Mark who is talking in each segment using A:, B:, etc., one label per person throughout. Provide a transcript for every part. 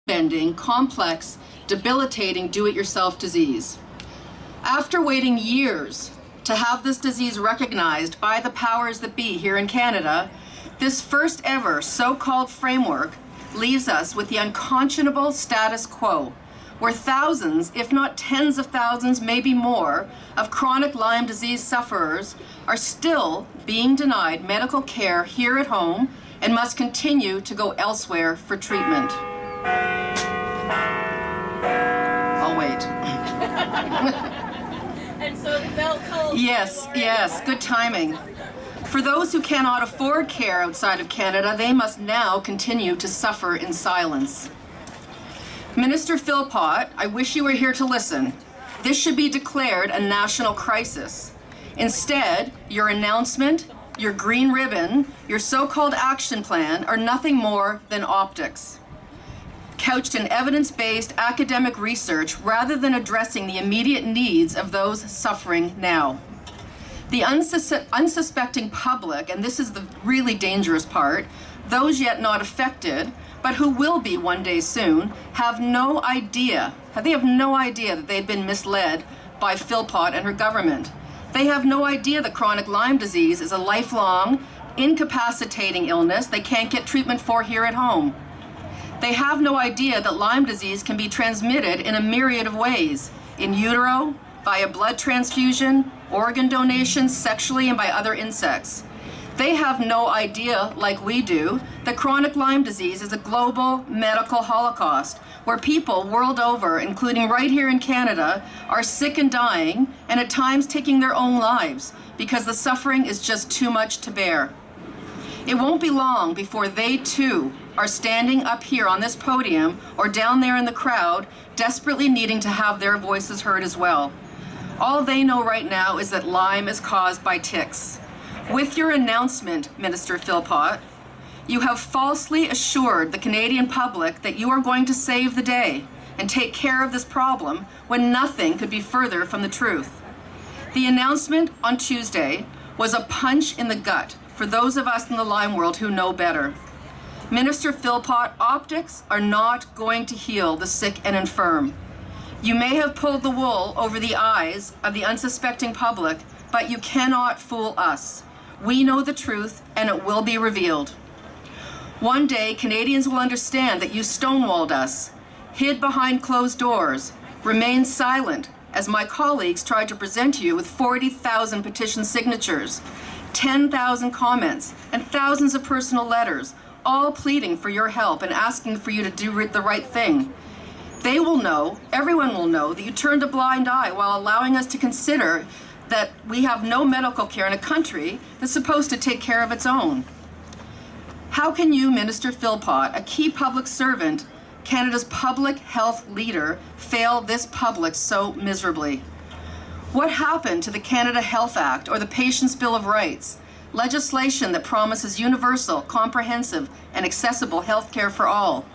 A: bending, complex, debilitating do-it-yourself disease. After waiting years to have this disease recognized by the powers that be here in Canada, this first ever so-called framework leaves us with the unconscionable status quo, where thousands, if not tens of thousands, maybe more, of chronic Lyme disease sufferers are still being denied medical care here at home and must continue to go elsewhere for treatment. I'll wait.
B: And so the bell calls.
A: Yes, good timing. For those who cannot afford care outside of Canada, they must now continue to suffer in silence. Minister Philpott, I wish you were here to listen. This should be declared a national crisis. Instead, your announcement, your green ribbon, your so-called action plan are nothing more than optics, couched in evidence-based academic research rather than addressing the immediate needs of those suffering now. The unsuspecting public, and this is the really dangerous part, those yet not affected, but who will be one day soon, have no idea. They have no idea that they've been misled by Philpott and her government. They have no idea that chronic Lyme disease is a lifelong, incapacitating illness they can't get treatment for here at home. They have no idea that Lyme disease can be transmitted in a myriad of ways, in utero, via blood transfusion, organ donation, sexually, and by other insects. They have no idea, like we do, that chronic Lyme disease is a global medical holocaust where people world over, including right here in Canada, are sick and dying and at times taking their own lives because the suffering is just too much to bear. It won't be long before they too are standing up here on this podium or down there in the crowd, desperately needing to have their voices heard as well. All they know right now is that Lyme is caused by ticks. With your announcement, Minister Philpott, you have falsely assured the Canadian public that you are going to save the day and take care of this problem when nothing could be further from the truth. The announcement on Tuesday was a punch in the gut for those of us in the Lyme world who know better. Minister Philpott, optics are not going to heal the sick and infirm. You may have pulled the wool over the eyes of the unsuspecting public, but you cannot fool us. We know the truth, and it will be revealed. One day, Canadians will understand that you stonewalled us, hid behind closed doors, remained silent as my colleagues tried to present you with 40,000 petition signatures, 10,000 comments, and thousands of personal letters, all pleading for your help and asking for you to do the right thing. They will know, everyone will know, that you turned a blind eye while allowing us to consider that we have no medical care in a country that's supposed to take care of its own. How can you, Minister Philpott, a key public servant, Canada's public health leader, fail this public so miserably? What happened to the Canada Health Act or the Patients' Bill of Rights, legislation that promises universal, comprehensive, and accessible health care for all?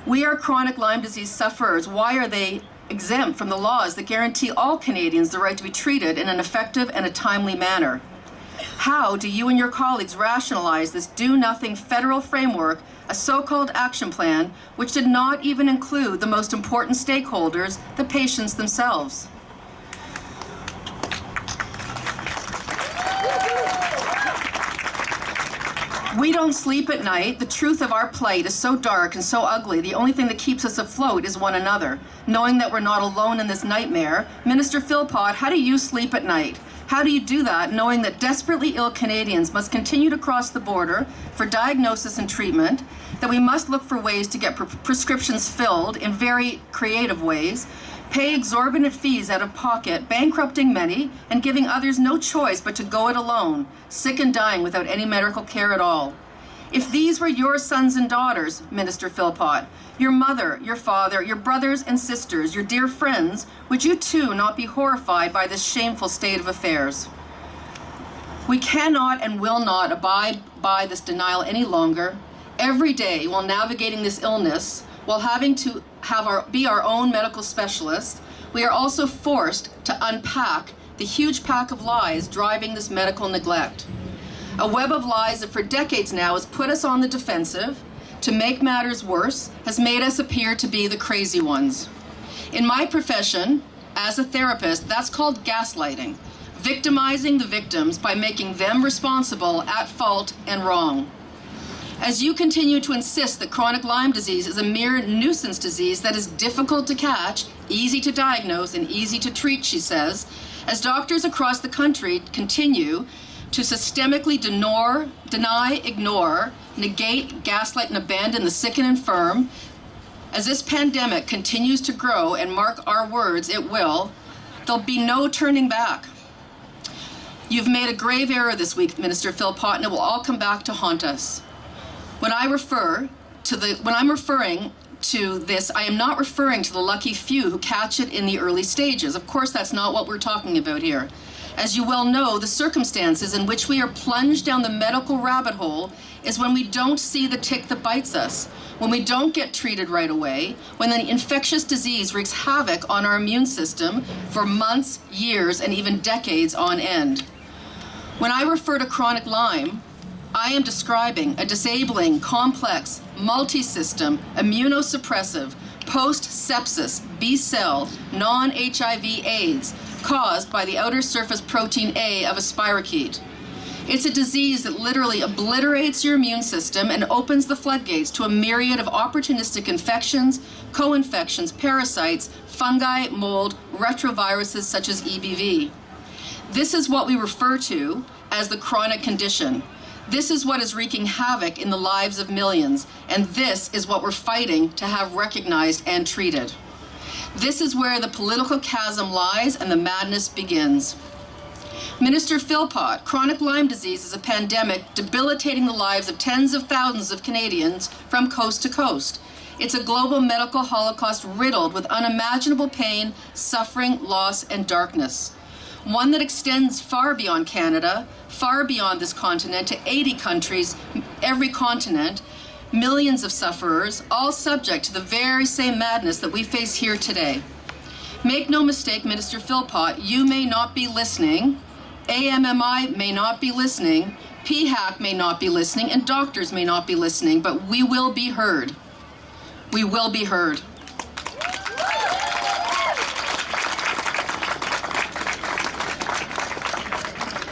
A: We are chronic Lyme disease sufferers. Why are they exempt from the laws that guarantee all Canadians the right to be treated in an effective and a timely manner? How do you and your colleagues rationalize this do-nothing federal framework, a so-called action plan, which did not even include the most important stakeholders, the patients themselves? We don't sleep at night. The truth of our plight is so dark and so ugly, the only thing that keeps us afloat is one another. Knowing that we're not alone in this nightmare, Minister Philpott, how do you sleep at night? How do you do that knowing that desperately ill Canadians must continue to cross the border for diagnosis and treatment, that we must look for ways to get prescriptions filled in very creative ways, pay exorbitant fees out of pocket, bankrupting many, and giving others no choice but to go it alone, sick and dying without any medical care at all? If these were your sons and daughters, Minister Philpott, your mother, your father, your brothers and sisters, your dear friends, would you too not be horrified by this shameful state of affairs? We cannot and will not abide by this denial any longer. Every day, while navigating this illness, while having to be our own medical specialist, we are also forced to unpack the huge pack of lies driving this medical neglect. A web of lies that for decades now has put us on the defensive, to make matters worse, has made us appear to be the crazy ones. In my profession, as a therapist, that's called gaslighting, victimizing the victims by making them responsible, at fault, and wrong. As you continue to insist that chronic Lyme disease is a mere nuisance disease that is difficult to catch, easy to diagnose, and easy to treat, she says, as doctors across the country continue to systemically deny, ignore, negate, gaslight, and abandon the sick and infirm, as this pandemic continues to grow, and mark our words, it will, there'll be no turning back. You've made a grave error this week, Minister Philpott, and it will all come back to haunt us. When I'm referring to this, I am not referring to the lucky few who catch it in the early stages. Of course, that's not what we're talking about here. As you well know, the circumstances in which we are plunged down the medical rabbit hole is when we don't see the tick that bites us, when we don't get treated right away, when the infectious disease wreaks havoc on our immune system for months, years, and even decades on end. When I refer to chronic Lyme, I am describing a disabling, complex, multi-system, immunosuppressive, post-sepsis, B-cell, non-HIV AIDS caused by the outer surface protein A of a spirochete. It's a disease that literally obliterates your immune system and opens the floodgates to a myriad of opportunistic infections, co-infections, parasites, fungi, mold, retroviruses such as EBV. This is what we refer to as the chronic condition. This is what is wreaking havoc in the lives of millions, and this is what we're fighting to have recognized and treated. This is where the political chasm lies and the madness begins. Minister Philpott, chronic Lyme disease is a pandemic debilitating the lives of tens of thousands of Canadians from coast to coast. It's a global medical holocaust riddled with unimaginable pain, suffering, loss, and darkness. One that extends far beyond Canada, far beyond this continent, to 80 countries, every continent, millions of sufferers, all subject to the very same madness that we face here today. Make no mistake, Minister Philpott, you may not be listening, AMMI may not be listening, PHAC may not be listening, and doctors may not be listening, but we will be heard. We will be heard.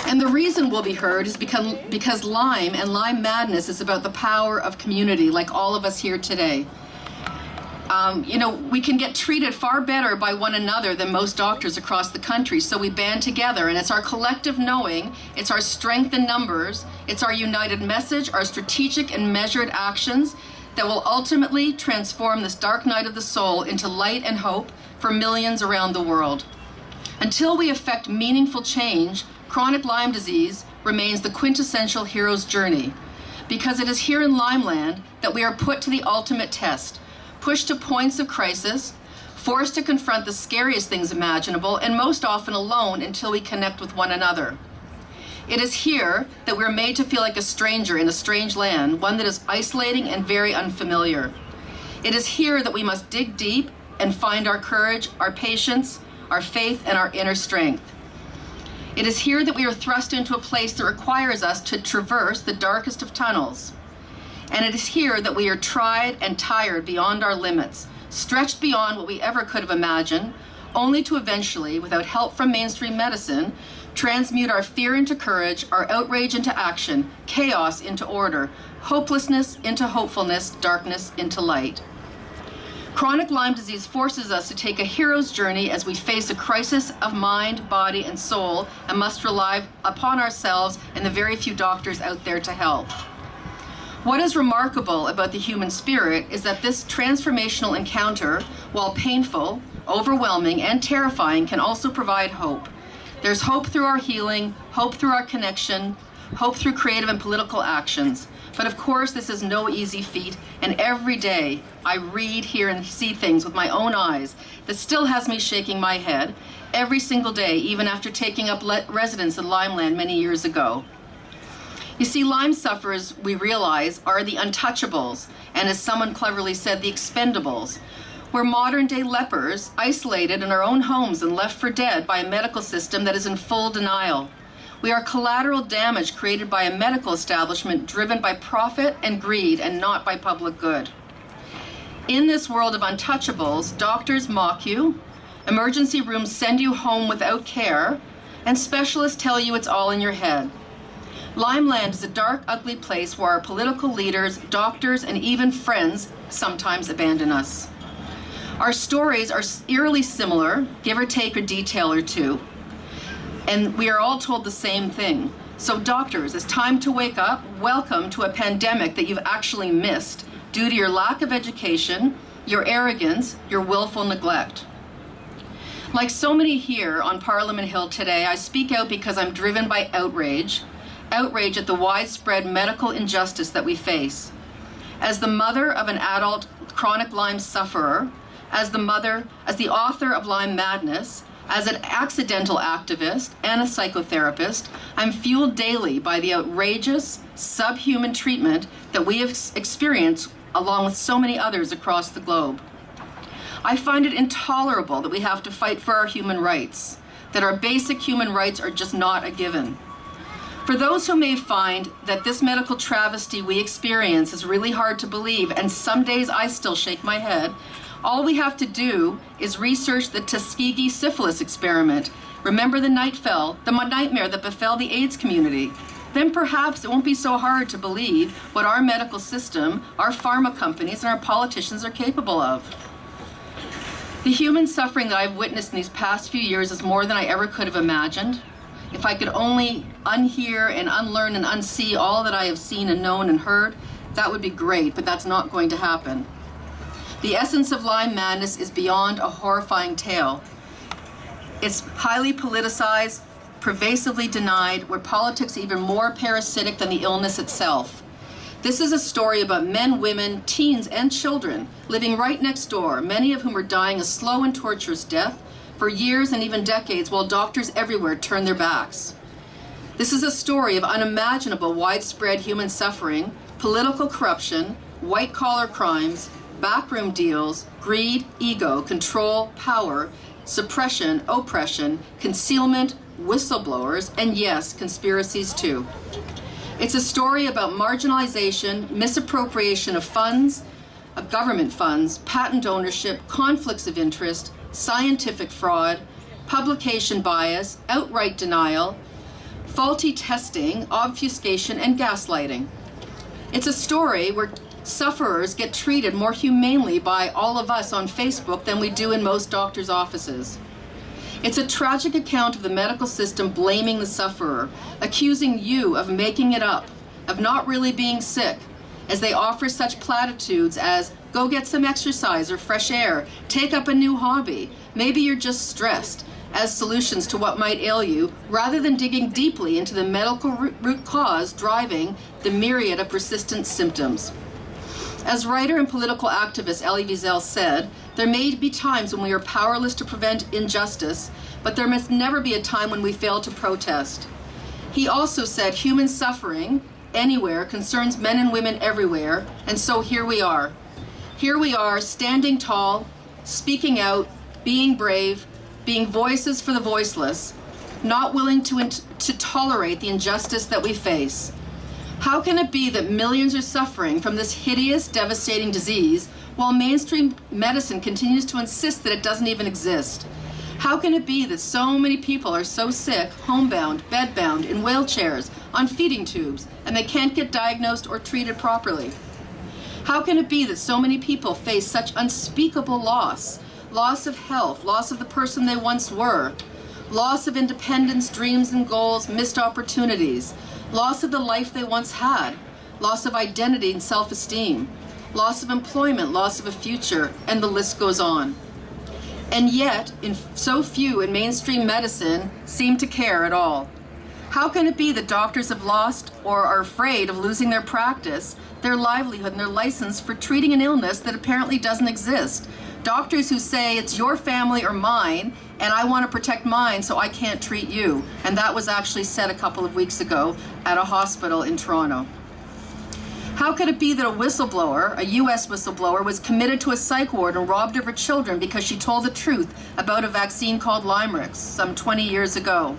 A: And the reason we'll be heard is because Lyme and Lyme madness is about the power of community, like all of us here today. We can get treated far better by one another than most doctors across the country, so we band together, and it's our collective knowing, it's our strength in numbers, it's our united message, our strategic and measured actions that will ultimately transform this dark night of the soul into light and hope for millions around the world. Until we effect meaningful change, chronic Lyme disease remains the quintessential hero's journey, because it is here in Lymeland that we are put to the ultimate test, pushed to points of crisis, forced to confront the scariest things imaginable, and most often alone until we connect with one another. It is here that we're made to feel like a stranger in a strange land, one that is isolating and very unfamiliar. It is here that we must dig deep and find our courage, our patience, our faith, and our inner strength. It is here that we are thrust into a place that requires us to traverse the darkest of tunnels. And it is here that we are tried and tired beyond our limits, stretched beyond what we ever could have imagined, only to eventually, without help from mainstream medicine, transmute our fear into courage, our outrage into action, chaos into order, hopelessness into hopefulness, darkness into light. Chronic Lyme disease forces us to take a hero's journey as we face a crisis of mind, body, and soul, and must rely upon ourselves and the very few doctors out there to help. What is remarkable about the human spirit is that this transformational encounter, while painful, overwhelming, and terrifying, can also provide hope. There's hope through our healing, hope through our connection, hope through creative and political actions. But of course, this is no easy feat, and every day I read, hear, and see things with my own eyes that still has me shaking my head every single day, even after taking up residence in Lymeland many years ago. You see, Lyme sufferers, we realize, are the untouchables, and as someone cleverly said, the expendables. We're modern-day lepers, isolated in our own homes and left for dead by a medical system that is in full denial. We are collateral damage created by a medical establishment driven by profit and greed and not by public good. In this world of untouchables, doctors mock you, emergency rooms send you home without care, and specialists tell you it's all in your head. Lyme land is a dark, ugly place where our political leaders, doctors, and even friends sometimes abandon us. Our stories are eerily similar, give or take a detail or two. And we are all told the same thing. So doctors, it's time to wake up. Welcome to a pandemic that you've actually missed due to your lack of education, your arrogance, your willful neglect. Like so many here on Parliament Hill today, I speak out because I'm driven by outrage at the widespread medical injustice that we face. As the mother of an adult chronic Lyme sufferer, as the author of Lyme Madness, as an accidental activist and a psychotherapist, I'm fueled daily by the outrageous, subhuman treatment that we have experienced along with so many others across the globe. I find it intolerable that we have to fight for our human rights, that our basic human rights are just not a given. For those who may find that this medical travesty we experience is really hard to believe, and some days I still shake my head, all we have to do is research the Tuskegee syphilis experiment. Remember the nightmare that befell the AIDS community. Then perhaps it won't be so hard to believe what our medical system, our pharma companies, and our politicians are capable of. The human suffering that I've witnessed in these past few years is more than I ever could have imagined. If I could only unhear and unlearn and unsee all that I have seen and known and heard, that would be great, but that's not going to happen. The essence of Lyme madness is beyond a horrifying tale. It's highly politicized, pervasively denied, where politics are even more parasitic than the illness itself. This is a story about men, women, teens, and children living right next door, many of whom are dying a slow and torturous death for years and even decades while doctors everywhere turn their backs. This is a story of unimaginable widespread human suffering, political corruption, white-collar crimes, backroom deals, greed, ego, control, power, suppression, oppression, concealment, whistleblowers, and yes, conspiracies too. It's a story about marginalization, misappropriation of funds, of government funds, patent ownership, conflicts of interest, scientific fraud, publication bias, outright denial, faulty testing, obfuscation, and gaslighting. It's a story where sufferers get treated more humanely by all of us on Facebook than we do in most doctors' offices. It's a tragic account of the medical system blaming the sufferer, accusing you of making it up, of not really being sick, as they offer such platitudes as, go get some exercise or fresh air, take up a new hobby, maybe you're just stressed, as solutions to what might ail you, rather than digging deeply into the medical root cause driving the myriad of persistent symptoms. As writer and political activist Elie Wiesel said, there may be times when we are powerless to prevent injustice, but there must never be a time when we fail to protest. He also said human suffering, anywhere, concerns men and women everywhere, and so here we are. Here we are, standing tall, speaking out, being brave, being voices for the voiceless, not willing to tolerate the injustice that we face. How can it be that millions are suffering from this hideous, devastating disease while mainstream medicine continues to insist that it doesn't even exist? How can it be that so many people are so sick, homebound, bedbound, in wheelchairs, on feeding tubes, and they can't get diagnosed or treated properly? How can it be that so many people face such unspeakable loss of health, loss of the person they once were, loss of independence, dreams and goals, missed opportunities, loss of the life they once had, loss of identity and self-esteem, loss of employment, loss of a future, and the list goes on. And yet, so few in mainstream medicine seem to care at all. How can it be that doctors have lost or are afraid of losing their practice, their livelihood, and their license for treating an illness that apparently doesn't exist? Doctors who say it's your family or mine, and I want to protect mine so I can't treat you. And that was actually said a couple of weeks ago at a hospital in Toronto. How could it be that a whistleblower, a US whistleblower, was committed to a psych ward and robbed of her children because she told the truth about a vaccine called Lymerix some 20 years ago?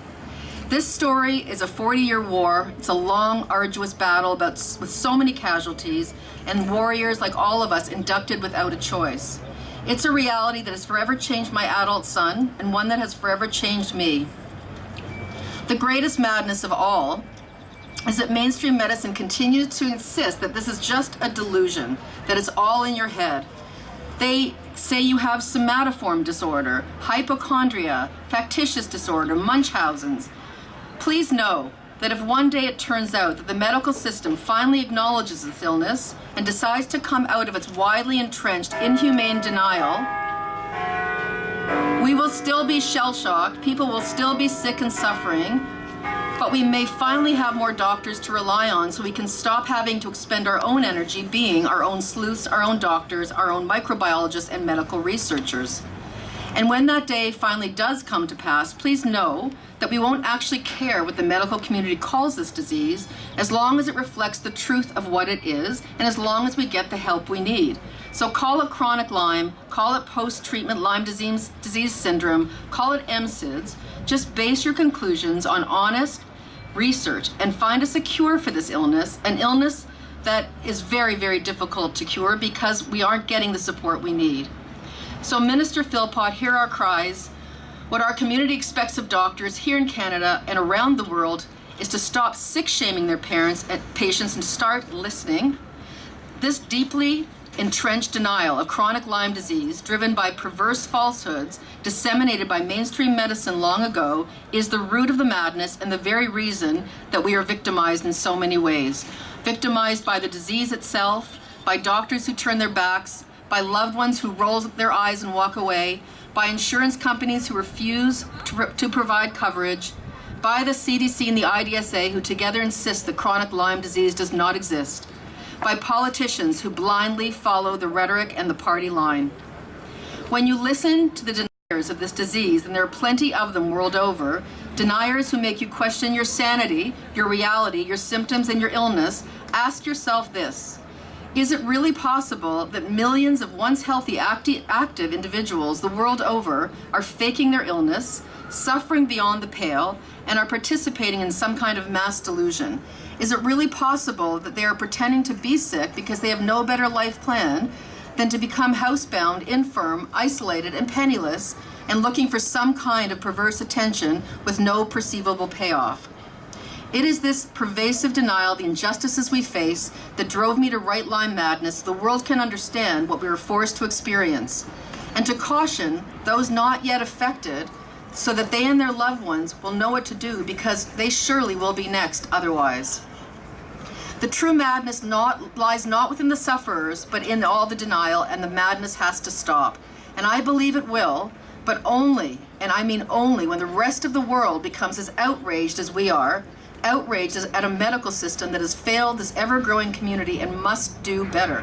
A: This story is a 40-year war. It's a long, arduous battle with so many casualties and warriors like all of us inducted without a choice. It's a reality that has forever changed my adult son and one that has forever changed me. The greatest madness of all is that mainstream medicine continues to insist that this is just a delusion, that it's all in your head. They say you have somatoform disorder, hypochondria, factitious disorder, Munchausen's. Please know that if one day it turns out that the medical system finally acknowledges this illness and decides to come out of its widely entrenched inhumane denial, we will still be shell-shocked, people will still be sick and suffering, but we may finally have more doctors to rely on so we can stop having to expend our own energy being our own sleuths, our own doctors, our own microbiologists and medical researchers. And when that day finally does come to pass, please know that we won't actually care what the medical community calls this disease as long as it reflects the truth of what it is and as long as we get the help we need. So call it chronic Lyme, call it post-treatment Lyme disease syndrome, call it MSIDS. Just base your conclusions on honest research and find us a cure for this illness, an illness that is very, very difficult to cure because we aren't getting the support we need. So Minister Philpott, hear our cries. What our community expects of doctors here in Canada and around the world is to stop sick-shaming their parents and patients and start listening. This deeply entrenched denial of chronic Lyme disease, driven by perverse falsehoods disseminated by mainstream medicine long ago, is the root of the madness and the very reason that we are victimized in so many ways. Victimized by the disease itself, by doctors who turn their backs, by loved ones who roll their eyes and walk away, by insurance companies who refuse to provide coverage, by the CDC and the IDSA who together insist that chronic Lyme disease does not exist, by politicians who blindly follow the rhetoric and the party line. When you listen to the deniers of this disease, and there are plenty of them world over, deniers who make you question your sanity, your reality, your symptoms, and your illness, ask yourself this: is it really possible that millions of once healthy, active individuals the world over are faking their illness, suffering beyond the pale, and are participating in some kind of mass delusion? Is it really possible that they are pretending to be sick because they have no better life plan than to become housebound, infirm, isolated, and penniless, and looking for some kind of perverse attention with no perceivable payoff? It is this pervasive denial, the injustices we face, that drove me to write Lyme Madness so the world can understand what we were forced to experience, and to caution those not yet affected so that they and their loved ones will know what to do, because they surely will be next otherwise. The true madness lies not within the sufferers, but in all the denial, and the madness has to stop. And I believe it will, but only, and I mean only, when the rest of the world becomes as outraged as we are, outraged at a medical system that has failed this ever-growing community and must do better.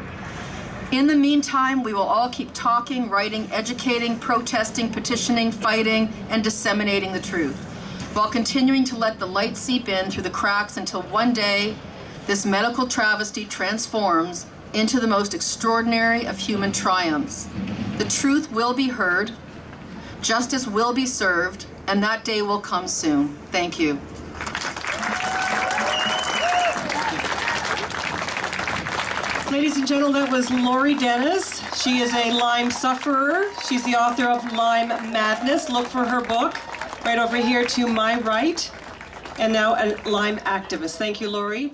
A: In the meantime, we will all keep talking, writing, educating, protesting, petitioning, fighting, and disseminating the truth, while continuing to let the light seep in through the cracks until one day this medical travesty transforms into the most extraordinary of human triumphs. The truth will be heard, justice will be served, and that day will come soon. Thank you.
C: Ladies and gentlemen, that was Lori Dennis. She is a Lyme sufferer. She's the author of Lyme Madness. Look for her book right over here to my right. And now a Lyme activist. Thank you, Lori.